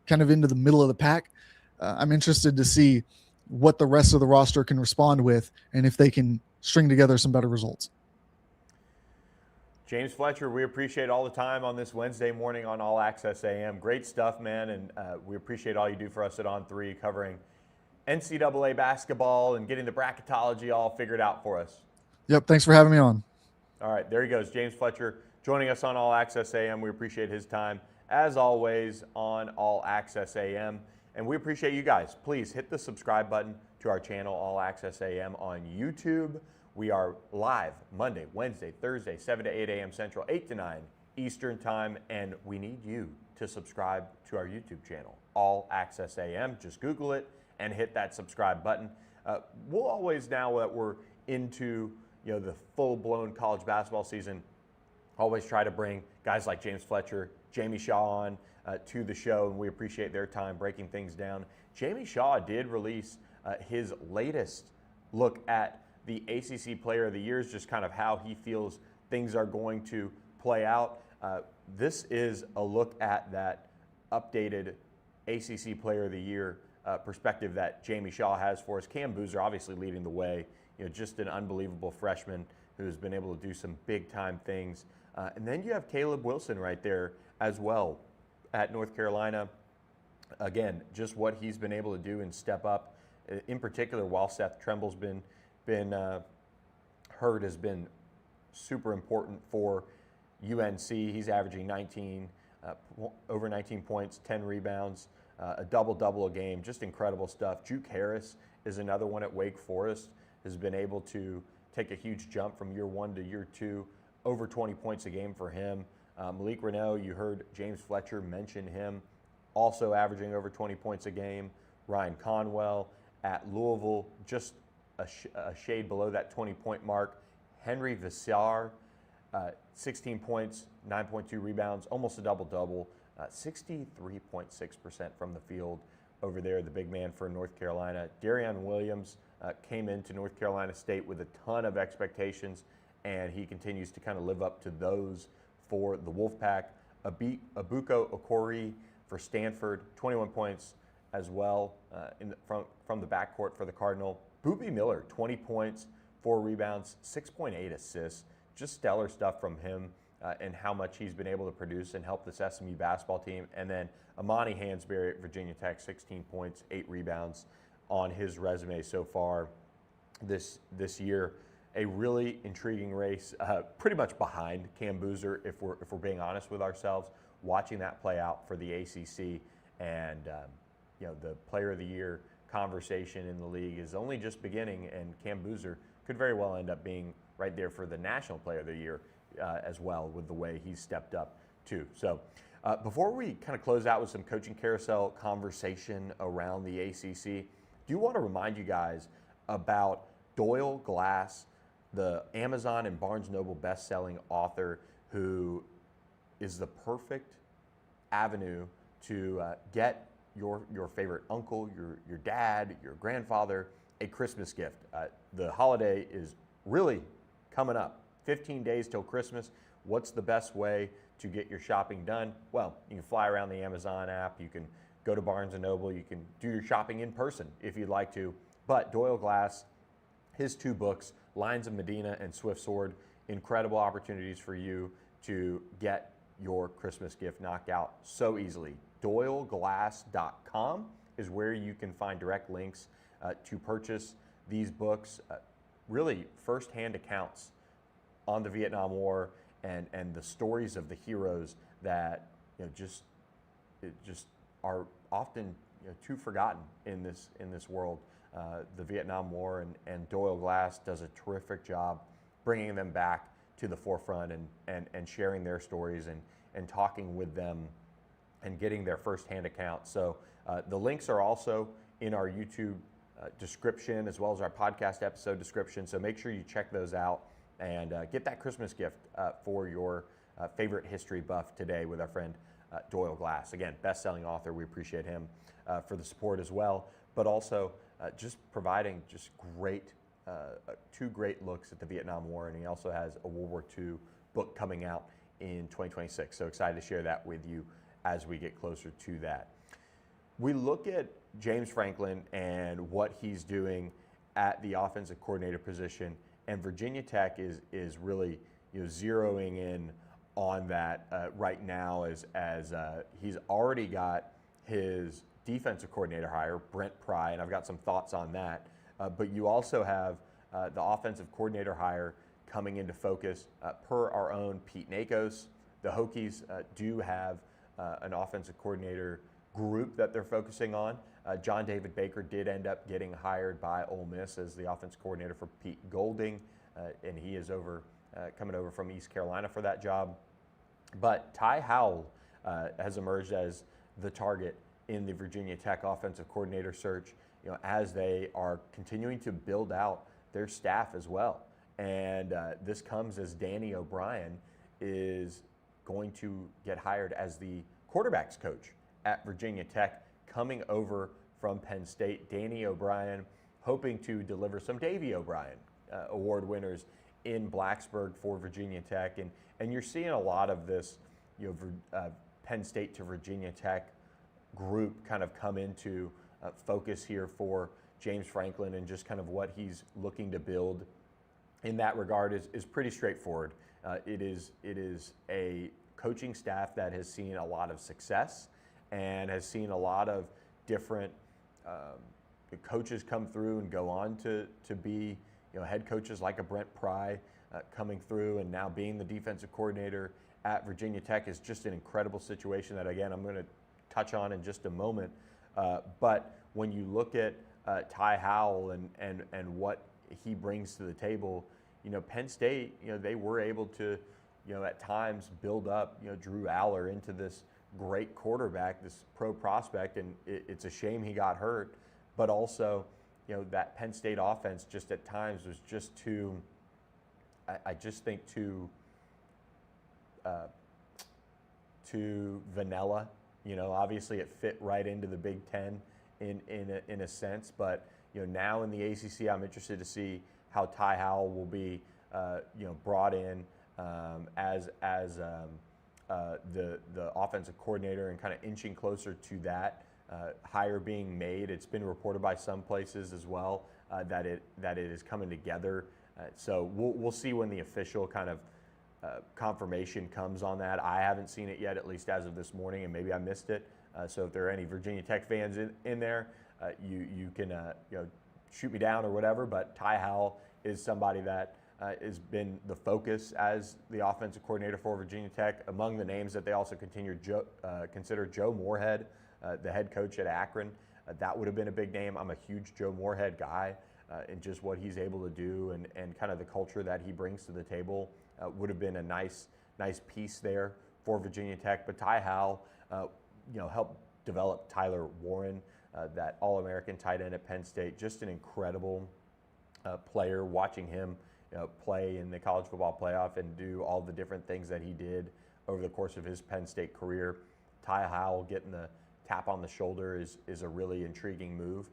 Speaker 2: kind of into the middle of the pack, I'm interested to see what the rest of the roster can respond with and if they can string together some better results.
Speaker 1: James Fletcher, we appreciate all the time on this Wednesday morning on All Access AM. Great stuff, man, and we appreciate all you do for us at On3, covering NCAA basketball and getting the bracketology all figured out for us.
Speaker 2: Yep, thanks for having me on.
Speaker 1: All right, there he goes, James Fletcher, joining us on All Access AM. We appreciate his time, as always, on All Access AM. And we appreciate you guys. Please hit the subscribe button to our channel, All Access AM, on YouTube. We are live Monday, Wednesday, Thursday, 7 to 8 a.m. Central, 8 to 9 Eastern Time. And we need you to subscribe to our YouTube channel, All Access AM. Just Google it and hit that subscribe button. We'll always, now that we're into the full-blown college basketball season, always try to bring guys like James Fletcher, Jamie Shaw on to the show, and we appreciate their time breaking things down. Jamie Shaw did release his latest look at the ACC Player of the Years, just kind of how he feels things are going to play out. This is a look at that updated ACC Player of the Year perspective that Jamie Shaw has for us. Cam Boozer obviously leading the way, just an unbelievable freshman who's been able to do some big-time things. And then you have Caleb Wilson right there as well at North Carolina. Again, just what he's been able to do and step up, in particular while Seth Tremble's been hurt, has been super important for UNC. He's averaging over 19 points, 10 rebounds, a double-double a game, just incredible stuff. Juke Harris is another one at Wake Forest, has been able to take a huge jump from year one to year two, over 20 points a game for him. Malik Reneau, you heard James Fletcher mention him, also averaging over 20 points a game. Ryan Conwell at Louisville, just a shade below that 20-point mark. Henry Visar, 16 points, 9.2 rebounds, almost a double-double, 63.6% from the field over there, the big man for North Carolina. Darian Williams came into North Carolina State with a ton of expectations, and he continues to kind of live up to those for the Wolfpack. Abuko Okori for Stanford, 21 points as well from the backcourt for the Cardinal. Boobie Miller, 20 points, 4 rebounds, 6.8 assists. Just stellar stuff from him and how much he's been able to produce and help this SMU basketball team. And then Amani Hansberry at Virginia Tech, 16 points, 8 rebounds on his resume so far this year. A really intriguing race, pretty much behind Cam Boozer, if we're being honest with ourselves, watching that play out for the ACC. And the Player of the Year conversation in the league is only just beginning, and Cam Boozer could very well end up being right there for the National Player of the Year as well, with the way he's stepped up too. So before we kind of close out with some coaching carousel conversation around the ACC, do you want to remind you guys about Doyle Glass, the Amazon and Barnes & Noble best-selling author, who is the perfect avenue to get your favorite uncle, your dad, your grandfather a Christmas gift. The holiday is really coming up. 15 days till Christmas. What's the best way to get your shopping done? Well, you can fly around the Amazon app. You can go to Barnes & Noble. You can do your shopping in person if you'd like to. But Doyle Glass, his 2 books, Lines of Medina and Swift Sword, incredible opportunities for you to get your Christmas gift knocked out so easily. DoyleGlass.com is where you can find direct links to purchase these books. Really firsthand accounts on the Vietnam War and the stories of the heroes that just are often too forgotten in this world. The Vietnam War, and Doyle Glass does a terrific job bringing them back to the forefront and sharing their stories and talking with them and getting their firsthand accounts. So the links are also in our YouTube description, as well as our podcast episode description. So make sure you check those out and get that Christmas gift for your favorite history buff today with our friend Doyle Glass. Again, best-selling author. We appreciate him for the support as well, but also just providing just great, 2 great looks at the Vietnam War, and he also has a World War II book coming out in 2026. So excited to share that with you as we get closer to that. We look at James Franklin and what he's doing at the offensive coordinator position, and Virginia Tech is really zeroing in on that right now as he's already got his defensive coordinator hire, Brent Pry, and I've got some thoughts on that. But you also have the offensive coordinator hire coming into focus. Per our own Pete Nakos, the Hokies do have an offensive coordinator group that they're focusing on. John David Baker did end up getting hired by Ole Miss as the offensive coordinator for Pete Golding, and he is coming over from East Carolina for that job. But Ty Howell has emerged as the target in the Virginia Tech offensive coordinator search, as they are continuing to build out their staff as well. And this comes as Danny O'Brien is going to get hired as the quarterbacks coach at Virginia Tech, coming over from Penn State. Danny O'Brien hoping to deliver some Davy O'Brien award winners in Blacksburg for Virginia Tech. And you're seeing a lot of this, Penn State to Virginia Tech group kind of come into focus here for James Franklin, and just kind of what he's looking to build in that regard is pretty straightforward. It is a coaching staff that has seen a lot of success and has seen a lot of different coaches come through and go on to be head coaches like a Brent Pry coming through, and now being the defensive coordinator at Virginia Tech is just an incredible situation that, again, I'm going to touch on in just a moment. But when you look at Ty Howell and what he brings to the table, Penn State, they were able to, at times build up, Drew Aller into this great quarterback, this pro prospect, and it's a shame he got hurt, but also, that Penn State offense just at times was just too, I just think too vanilla. Obviously it fit right into the Big Ten in a sense, but now in the ACC, I'm interested to see how Ty Howell will be brought in as the offensive coordinator, and kind of inching closer to that hire being made. It's been reported by some places as well that it is coming together. So we'll see when the official kind of confirmation comes on that. I haven't seen it yet, at least as of this morning, and maybe I missed it. So if there are any Virginia Tech fans in there, you can shoot me down or whatever. But Ty Howell is somebody that has been the focus as the offensive coordinator for Virginia Tech. Among the names that they also consider Joe Moorhead, the head coach at Akron. That would have been a big name. I'm a huge Joe Moorhead guy, and just what he's able to do and kind of the culture that he brings to the table would have been a nice piece there for Virginia Tech. But Ty Howell, helped develop Tyler Warren, that All-American tight end at Penn State. Just an incredible player. Watching him play in the college football playoff and do all the different things that he did over the course of his Penn State career. Ty Howell getting the tap on the shoulder is a really intriguing move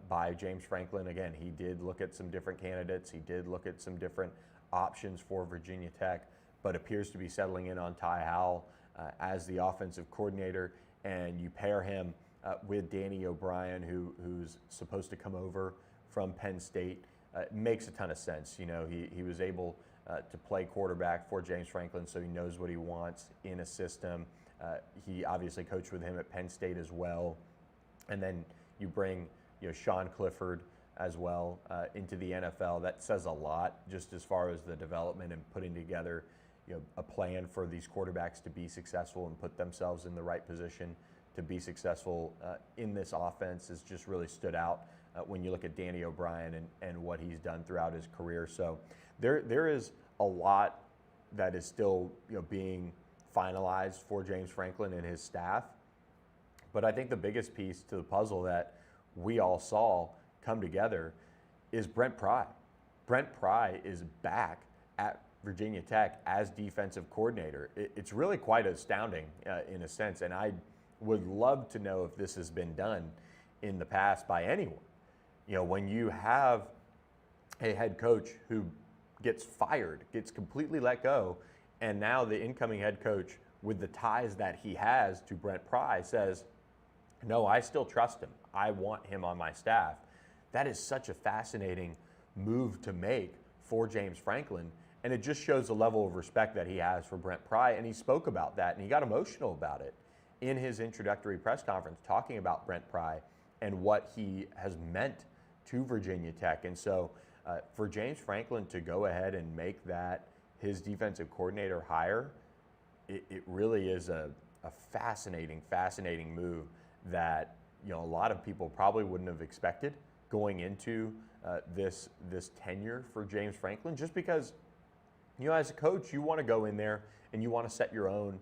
Speaker 1: by James Franklin. Again, he did look at some different candidates. He did look at some different options for Virginia Tech, but appears to be settling in on Ty Howell as the offensive coordinator. And you pair him with Danny O'Brien, who's supposed to come over from Penn State. It makes a ton of sense. He was able to play quarterback for James Franklin, so he knows what he wants in a system. He obviously coached with him at Penn State as well. And then you bring Sean Clifford as well into the NFL. That says a lot, just as far as the development and putting together a plan for these quarterbacks to be successful and put themselves in the right position to be successful in this offense has just really stood out when you look at Danny O'Brien and what he's done throughout his career. So there is a lot that is still being finalized for James Franklin and his staff. But I think the biggest piece to the puzzle that we all saw come together is Brent Pry. Brent Pry is back at Virginia Tech as defensive coordinator. It's really quite astounding in a sense, and I would love to know if this has been done in the past by anyone. When you have a head coach who gets fired, gets completely let go, and now the incoming head coach, with the ties that he has to Brent Pry, says, no, I still trust him. I want him on my staff. That is such a fascinating move to make for James Franklin. And it just shows the level of respect that he has for Brent Pry. And he spoke about that, and he got emotional about it in his introductory press conference, talking about Brent Pry and what he has meant to Virginia Tech. And so For James Franklin to go ahead and make that his defensive coordinator hire, it really is a fascinating move that a lot of people probably wouldn't have expected going into this tenure for James Franklin, just because as a coach you want to go in there and you want to set your own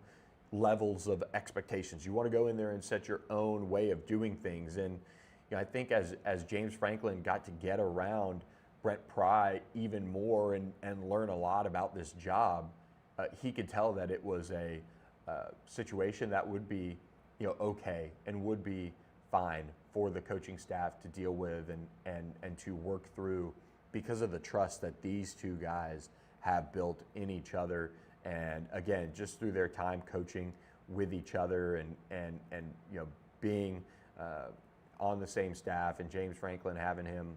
Speaker 1: levels of expectations. You want to go in there and set your own way of doing things, and I think as James Franklin got to get around Brent Pry even more and learn a lot about this job, he could tell that it was a situation that would be okay and would be fine for the coaching staff to deal with and to work through, because of the trust that these two guys have built in each other, and again just through their time coaching with each other and being on the same staff, and James Franklin having him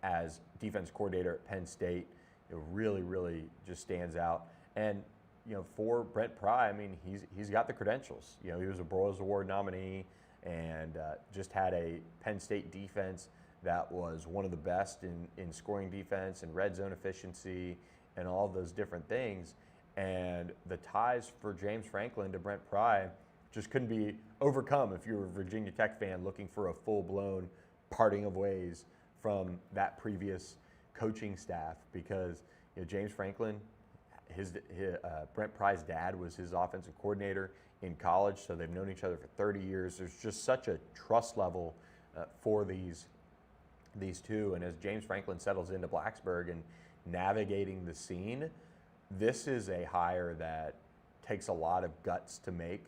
Speaker 1: as defense coordinator at Penn State, really just stands out. And for Brent Pry, I mean, he's got the credentials. He was a Broyles Award nominee and just had a Penn State defense that was one of the best in scoring defense and red zone efficiency and all of those different things. And the ties for James Franklin to Brent Pry just couldn't be overcome if you're a Virginia Tech fan looking for a full-blown parting of ways from that previous coaching staff, because James Franklin, Brent Pry's dad was his offensive coordinator in college, so they've known each other for 30 years. There's just such a trust level for these two, and as James Franklin settles into Blacksburg and navigating the scene, this is a hire that takes a lot of guts to make,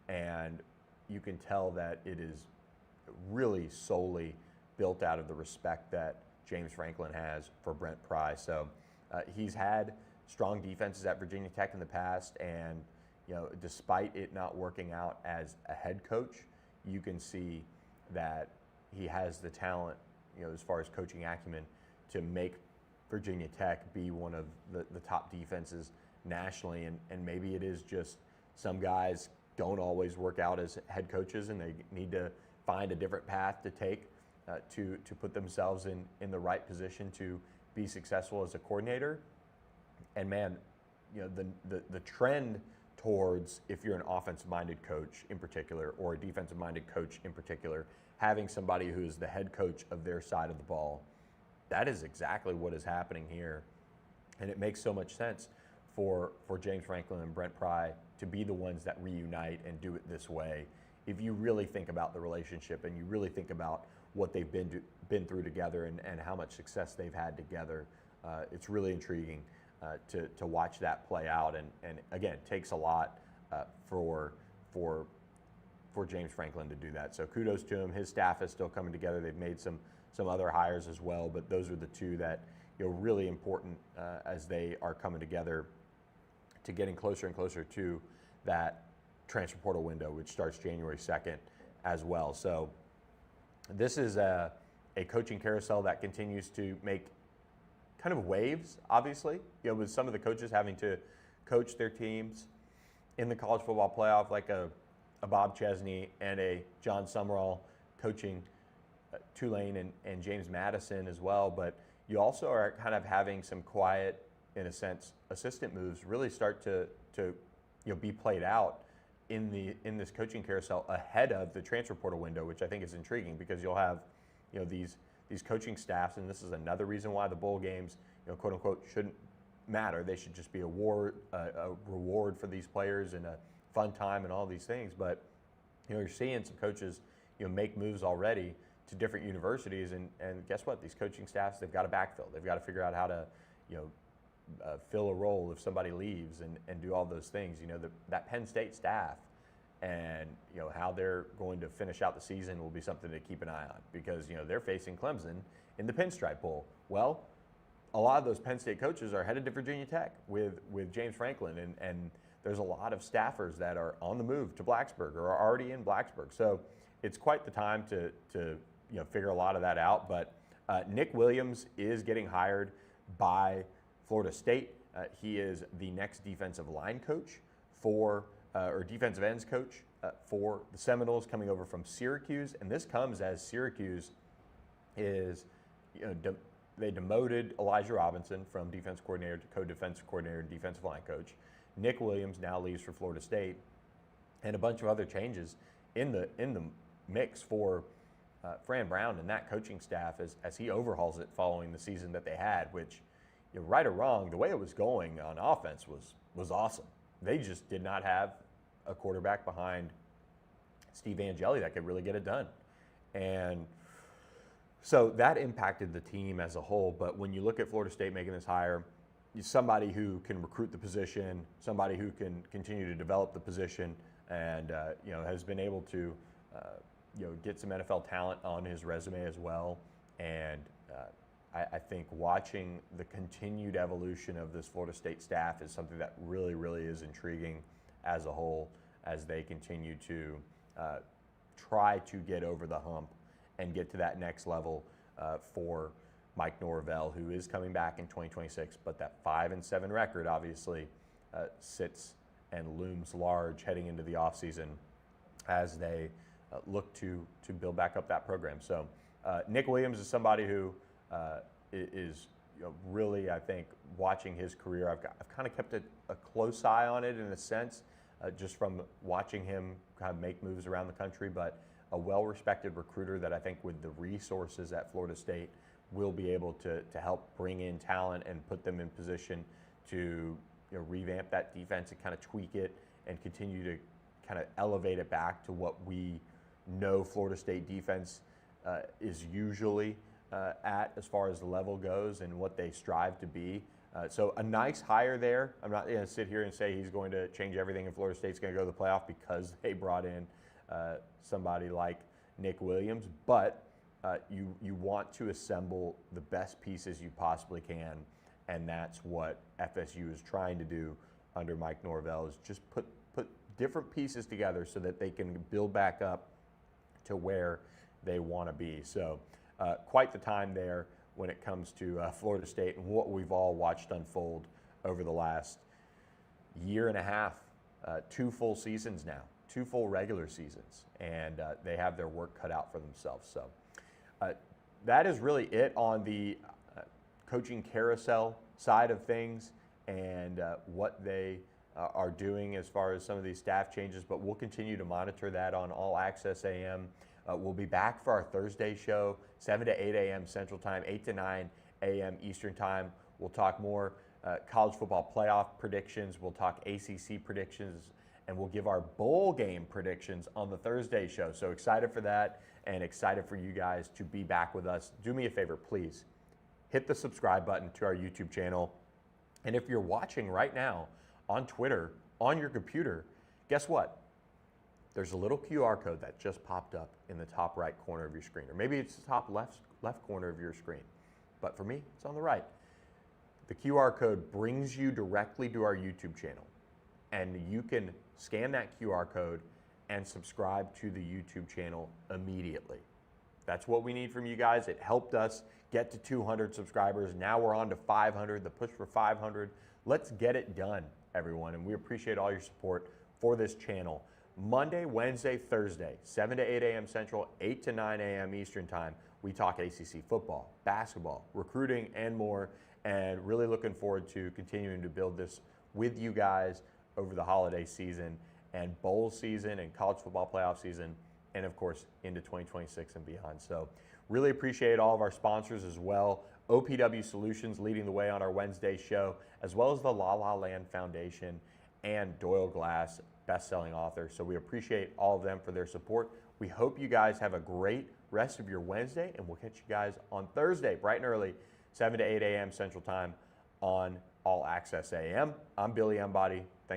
Speaker 1: and you can tell that it is really solely built out of the respect that James Franklin has for Brent Pry. So he's had strong defenses at Virginia Tech in the past, and despite it not working out as a head coach, you can see that he has the talent, as far as coaching acumen, to make Virginia Tech be one of the top defenses nationally. And maybe it is just some guys don't always work out as head coaches, and they need to find a different path to take to put themselves in the right position to be successful as a coordinator. And man, the trend towards, if you're an offensive-minded coach in particular, or a defensive-minded coach in particular, having somebody who's the head coach of their side of the ball, that is exactly what is happening here. And it makes so much sense for James Franklin and Brent Pry to be the ones that reunite and do it this way. If you really think about the relationship and you really think about what they've been through together and how much success they've had together, it's really intriguing to watch that play out. And again, it takes a lot for James Franklin to do that. So kudos to him. His staff is still coming together. They've made some other hires as well, but those are the two that really important as they are coming together to getting closer and closer to that transfer portal window, which starts January 2nd as well. So this is a coaching carousel that continues to make kind of waves, obviously, with some of the coaches having to coach their teams in the college football playoff, like a Bob Chesney and a John Summerall coaching Tulane and James Madison as well. But you also are kind of having some quiet, in a sense, assistant moves really start to be played out in this coaching carousel ahead of the transfer portal window, which I think is intriguing, because you'll have these coaching staffs, and this is another reason why the bowl games, quote unquote, shouldn't matter. They should just be a reward for these players and a fun time and all these things. But you're seeing some coaches make moves already to different universities, and guess what? These coaching staffs, they've got to backfill. They've got to figure out how to fill a role if somebody leaves and do all those things. That Penn State staff and how they're going to finish out the season will be something to keep an eye on, because they're facing Clemson in the Pinstripe Bowl. Well, a lot of those Penn State coaches are headed to Virginia Tech with James Franklin, and there's a lot of staffers that are on the move to Blacksburg or are already in Blacksburg. So it's quite the time to figure a lot of that out. But Nick Williams is getting hired by Florida State. He is the next defensive line coach or defensive ends coach for the Seminoles, coming over from Syracuse. And this comes as Syracuse is they demoted Elijah Robinson from defense coordinator to co-defensive coordinator and defensive line coach. Nick Williams now leaves for Florida State, and a bunch of other changes in the mix for Fran Brown and that coaching staff as he overhauls it following the season that they had, which, right or wrong, the way it was going on offense was awesome. They just did not have a quarterback behind Steve Angeli that could really get it done. And so that impacted the team as a whole. But when you look at Florida State making this hire, somebody who can recruit the position, somebody who can continue to develop the position, and has been able to get some NFL talent on his resume as well. And I think watching the continued evolution of this Florida State staff is something that really, really is intriguing as a whole, as they continue to try to get over the hump and get to that next level for Mike Norvell, who is coming back in 2026. But that 5-7 record obviously sits and looms large heading into the offseason as they look to build back up that program. So Nick Williams is somebody who is really, I think, watching his career. I've kind of kept a close eye on it in a sense, just from watching him kind of make moves around the country, but a well-respected recruiter that I think with the resources at Florida State will be able to help bring in talent and put them in position to revamp that defense and kind of tweak it and continue to kind of elevate it back to what we know Florida State defense is usually at as far as the level goes and what they strive to be. So a nice hire there. I'm not going to sit here and say he's going to change everything and Florida State's going to go to the playoff because they brought in somebody like Nick Williams, but you want to assemble the best pieces you possibly can, and that's what FSU is trying to do under Mike Norvell, is just put different pieces together so that they can build back up to where they want to be. So quite the time there when it comes to Florida State and what we've all watched unfold over the last year and a half, 2 full seasons now, 2 full regular seasons, and they have their work cut out for themselves. So that is really it on the coaching carousel side of things and what they are doing as far as some of these staff changes, but we'll continue to monitor that on All Access AM. We'll be back for our Thursday show, 7 to 8 a.m. Central Time, 8 to 9 a.m. Eastern Time. We'll talk more college football playoff predictions. We'll talk ACC predictions, and we'll give our bowl game predictions on the Thursday show. So excited for that and excited for you guys to be back with us. Do me a favor, please. Hit the subscribe button to our YouTube channel. And if you're watching right now on Twitter, on your computer, guess what? There's a little QR code that just popped up in the top right corner of your screen, or maybe it's the top left corner of your screen. But for me, it's on the right. The QR code brings you directly to our YouTube channel, and you can scan that QR code and subscribe to the YouTube channel immediately. That's what we need from you guys. It helped us get to 200 subscribers. Now we're on to 500, the push for 500. Let's get it done, everyone, and we appreciate all your support for this channel. Monday, Wednesday, Thursday, 7 to 8 a.m. Central, 8 to 9 a.m. Eastern Time. We talk ACC football, basketball, recruiting, and more, and really looking forward to continuing to build this with you guys over the holiday season and bowl season and college football playoff season, and of course into 2026 and beyond. So really appreciate all of our sponsors as well. OPW Solutions leading the way on our Wednesday show, as well as the La La Land Foundation and Doyle Glass, best-selling author. So we appreciate all of them for their support. We hope you guys have a great rest of your Wednesday, and we'll catch you guys on Thursday, bright and early, 7 to 8 a.m. Central Time on All Access AM. I'm Billy Embody. Thanks.